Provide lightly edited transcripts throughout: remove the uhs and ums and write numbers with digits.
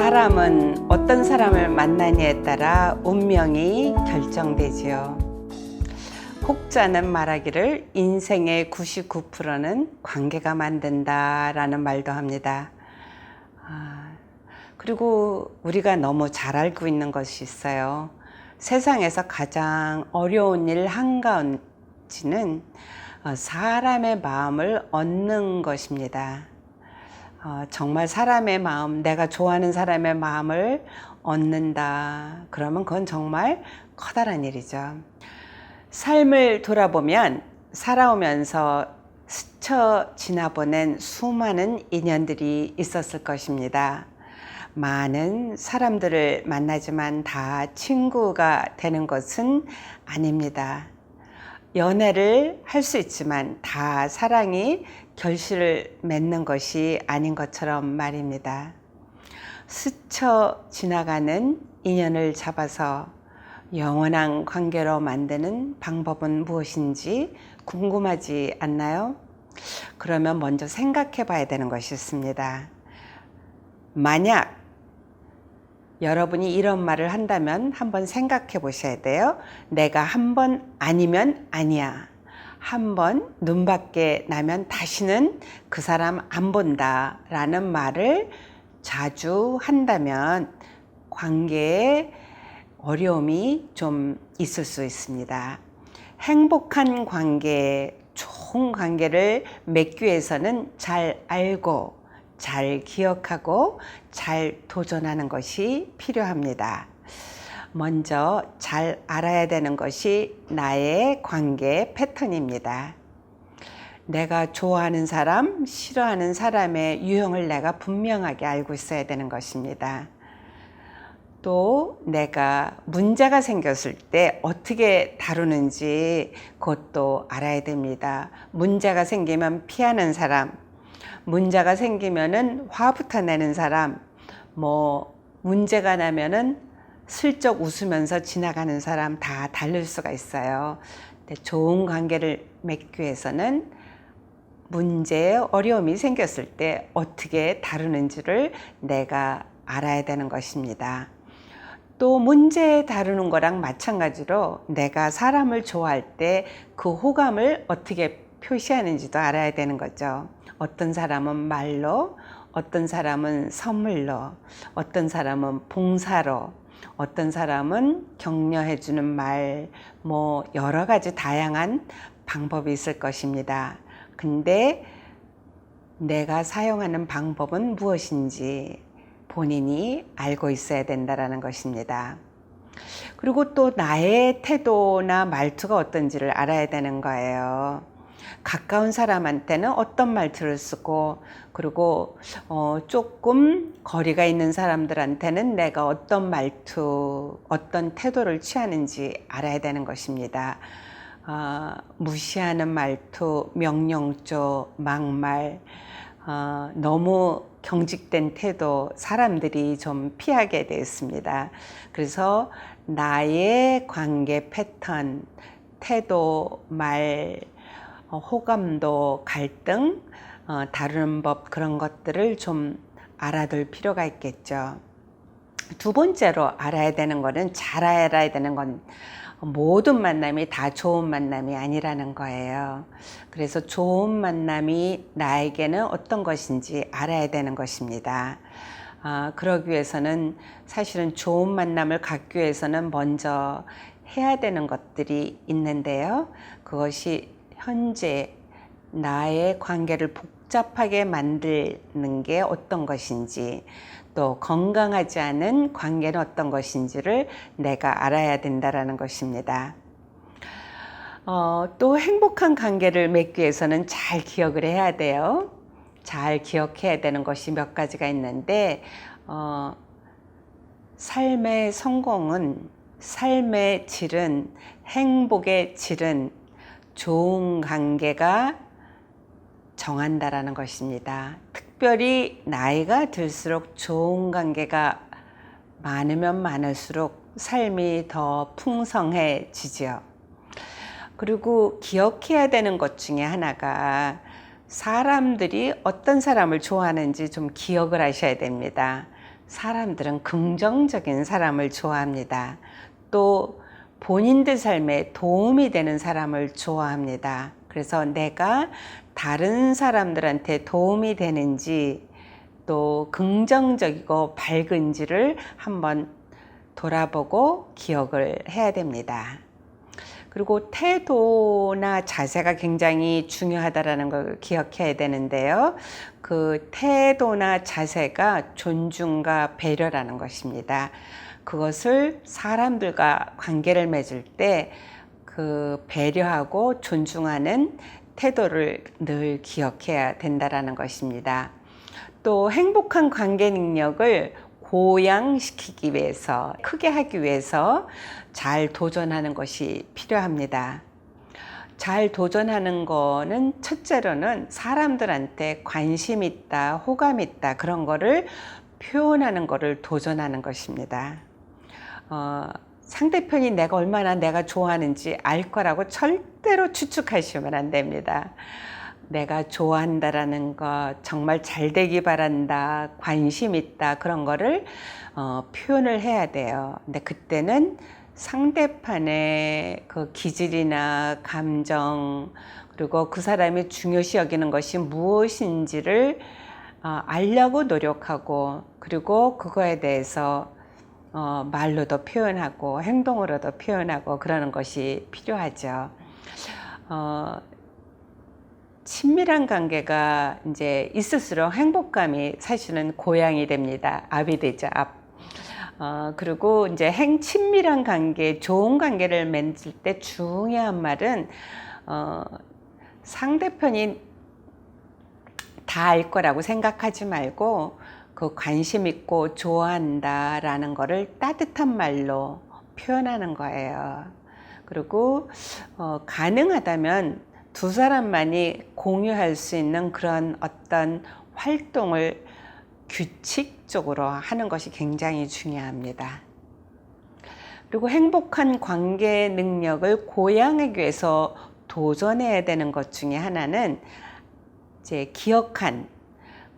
사람은 어떤 사람을 만나느냐에 따라 운명이 결정되지요. 혹자는 말하기를 인생의 99%는 관계가 만든다 라는 말도 합니다. 그리고 우리가 너무 잘 알고 있는 것이 있어요. 세상에서 가장 어려운 일 한가운데는 사람의 마음을 얻는 것입니다. 정말 사람의 마음, 내가 좋아하는 사람의 마음을 얻는다. 그러면 그건 정말 커다란 일이죠. 삶을 돌아보면 살아오면서 스쳐 지나보낸 수많은 인연들이 있었을 것입니다. 많은 사람들을 만나지만 다 친구가 되는 것은 아닙니다. 연애를 할 수 있지만 다 사랑이 결실을 맺는 것이 아닌 것처럼 말입니다. 스쳐 지나가는 인연을 잡아서 영원한 관계로 만드는 방법은 무엇인지 궁금하지 않나요? 그러면 먼저 생각해 봐야 되는 것이 있습니다. 만약 여러분이 이런 말을 한다면 한번 생각해 보셔야 돼요. 내가 한 번 아니면 아니야. 한 번 눈밖에 나면 다시는 그 사람 안 본다 라는 말을 자주 한다면 관계에 어려움이 좀 있을 수 있습니다. 행복한 관계, 좋은 관계를 맺기 위해서는 잘 알고 잘 기억하고 잘 도전하는 것이 필요합니다. 먼저 잘 알아야 되는 것이 나의 관계 패턴입니다. 내가 좋아하는 사람, 싫어하는 사람의 유형을 내가 분명하게 알고 있어야 되는 것입니다. 또 내가 문제가 생겼을 때 어떻게 다루는지 그것도 알아야 됩니다. 문제가 생기면 피하는 사람, 문제가 생기면은 화부터 내는 사람, 문제가 나면은 슬쩍 웃으면서 지나가는 사람 다 다를 수가 있어요. 근데 좋은 관계를 맺기 위해서는 문제에 어려움이 생겼을 때 어떻게 다루는지를 내가 알아야 되는 것입니다. 또 문제 다루는 거랑 마찬가지로 내가 사람을 좋아할 때 그 호감을 어떻게 표시하는지도 알아야 되는 거죠. 어떤 사람은 말로, 어떤 사람은 선물로, 어떤 사람은 봉사로, 어떤 사람은 격려해 주는 말, 여러 가지 다양한 방법이 있을 것입니다. 근데 내가 사용하는 방법은 무엇인지 본인이 알고 있어야 된다는 것입니다. 그리고 또 나의 태도나 말투가 어떤지를 알아야 되는 거예요. 가까운 사람한테는 어떤 말투를 쓰고, 그리고 조금 거리가 있는 사람들한테는 내가 어떤 말투, 어떤 태도를 취하는지 알아야 되는 것입니다. 무시하는 말투, 명령조, 막말, 너무 경직된 태도, 사람들이 좀 피하게 되었습니다. 그래서 나의 관계 패턴, 태도, 말, 호감도, 갈등, 다루는 법, 그런 것들을 좀 알아둘 필요가 있겠죠. 두 번째로 알아야 되는 거는, 잘 알아야 되는 건 모든 만남이 다 좋은 만남이 아니라는 거예요. 그래서 좋은 만남이 나에게는 어떤 것인지 알아야 되는 것입니다. 그러기 위해서는 사실은 좋은 만남을 갖기 위해서는 먼저 해야 되는 것들이 있는데요. 그것이 현재 나의 관계를 복잡하게 만드는 게 어떤 것인지, 또 건강하지 않은 관계는 어떤 것인지를 내가 알아야 된다는 것입니다. 또 행복한 관계를 맺기 위해서는 잘 기억을 해야 돼요. 잘 기억해야 되는 것이 몇 가지가 있는데, 삶의 성공은, 삶의 질은, 행복의 질은 좋은 관계가 정한다라는 것입니다. 특별히 나이가 들수록 좋은 관계가 많으면 많을수록 삶이 더 풍성해지죠. 그리고 기억해야 되는 것 중에 하나가 사람들이 어떤 사람을 좋아하는지 좀 기억을 하셔야 됩니다. 사람들은 긍정적인 사람을 좋아합니다. 또 본인들 삶에 도움이 되는 사람을 좋아합니다. 그래서 내가 다른 사람들한테 도움이 되는지 또 긍정적이고 밝은지를 한번 돌아보고 기억을 해야 됩니다. 그리고 태도나 자세가 굉장히 중요하다는 걸 기억해야 되는데요. 그 태도나 자세가 존중과 배려라는 것입니다. 그것을 사람들과 관계를 맺을 때 그 배려하고 존중하는 태도를 늘 기억해야 된다는 것입니다. 또 행복한 관계 능력을 고양시키기 위해서, 크게 하기 위해서 잘 도전하는 것이 필요합니다. 잘 도전하는 거는 첫째로는 사람들한테 관심 있다, 호감 있다, 그런 거를 표현하는 거를 도전하는 것입니다. 상대편이 내가 좋아하는지 알 거라고 절대로 추측하시면 안 됩니다. 내가 좋아한다라는 것, 정말 잘 되기 바란다, 관심 있다, 그런 거를 표현을 해야 돼요. 근데 그때는 상대편의 그 기질이나 감정, 그리고 그 사람이 중요시 여기는 것이 무엇인지를 알려고 노력하고, 그리고 그거에 대해서 말로도 표현하고 행동으로도 표현하고 그러는 것이 필요하죠. 친밀한 관계가 이제 있을수록 행복감이 사실은 고양이 됩니다. 압이 되죠, 압. 그리고 이제 친밀한 관계, 좋은 관계를 맺을 때 중요한 말은 상대편이 다 알 거라고 생각하지 말고 그 관심 있고 좋아한다라는 거를 따뜻한 말로 표현하는 거예요. 그리고 가능하다면 두 사람만이 공유할 수 있는 그런 어떤 활동을 규칙적으로 하는 것이 굉장히 중요합니다. 그리고 행복한 관계 능력을 고양하기 위해서 도전해야 되는 것 중에 하나는 이제 기억한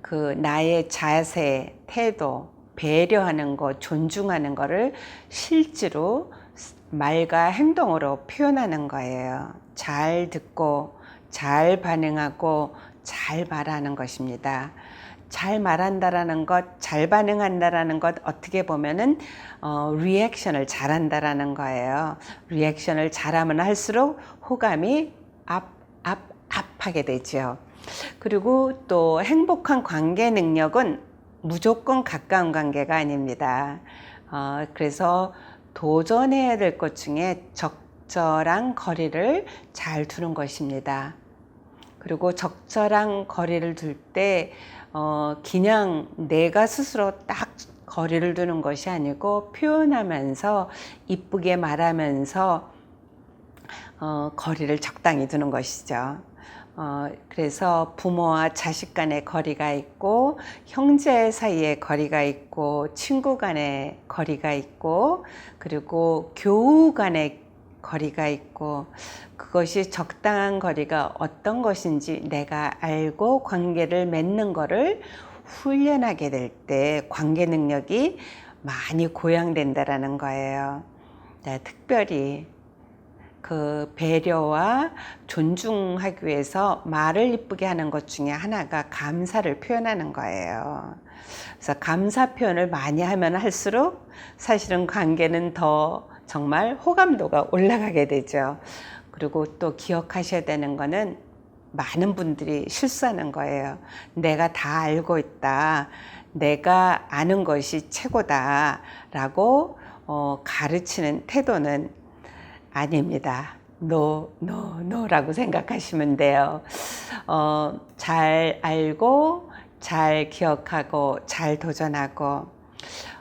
그 나의 자세, 태도, 배려하는 것, 존중하는 것을 실제로 말과 행동으로 표현하는 거예요. 잘 듣고, 잘 반응하고, 잘 말하는 것입니다. 잘 말한다라는 것, 잘 반응한다라는 것, 어떻게 보면은 리액션을 잘한다라는 거예요. 리액션을 잘하면 할수록 호감이 압하게 되죠. 그리고 또 행복한 관계 능력은 무조건 가까운 관계가 아닙니다. 그래서 도전해야 될 것 중에 적절한 거리를 잘 두는 것입니다. 그리고 적절한 거리를 둘 때 그냥 내가 스스로 딱 거리를 두는 것이 아니고 표현하면서 이쁘게 말하면서 거리를 적당히 두는 것이죠. 그래서 부모와 자식 간의 거리가 있고, 형제 사이의 거리가 있고, 친구 간의 거리가 있고, 그리고 교우 간의 거리가 있고, 그것이 적당한 거리가 어떤 것인지 내가 알고 관계를 맺는 거를 훈련하게 될 때 관계 능력이 많이 고양된다라는 거예요. 네, 특별히 그 배려와 존중하기 위해서 말을 이쁘게 하는 것 중에 하나가 감사를 표현하는 거예요. 그래서 감사 표현을 많이 하면 할수록 사실은 관계는 더 정말 호감도가 올라가게 되죠. 그리고 또 기억하셔야 되는 거는 많은 분들이 실수하는 거예요. 내가 다 알고 있다. 내가 아는 것이 최고다. 라고 가르치는 태도는 아닙니다. 노라고 생각하시면 돼요. 잘 알고, 잘 기억하고, 잘 도전하고,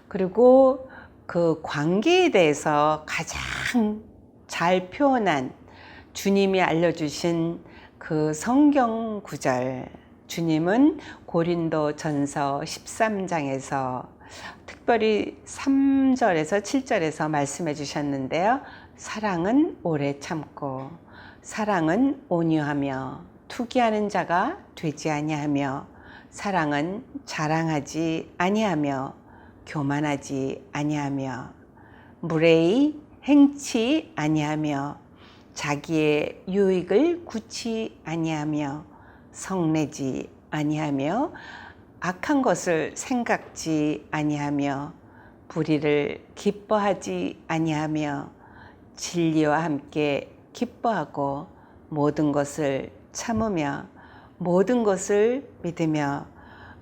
그리고 그 관계에 대해서 가장 잘 표현한 주님이 알려주신 그 성경 구절, 주님은 고린도전서 13장에서 특별히 3절에서 7절에서 말씀해 주셨는데요. 사랑은 오래 참고, 사랑은 온유하며, 투기하는 자가 되지 아니하며, 사랑은 자랑하지 아니하며, 교만하지 아니하며 무례히 행치 아니하며 자기의 유익을 구치 아니하며 성내지 아니하며 악한 것을 생각지 아니하며 불의를 기뻐하지 아니하며 진리와 함께 기뻐하고 모든 것을 참으며 모든 것을 믿으며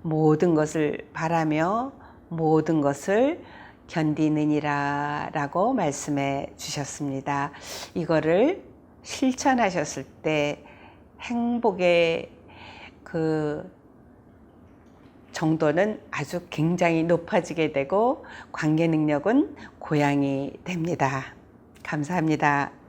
모든 것을 바라며 모든 것을 견디느니라 라고 말씀해 주셨습니다. 이거를 실천하셨을 때 행복의 그 정도는 아주 굉장히 높아지게 되고 관계 능력은 고양이 됩니다. 감사합니다.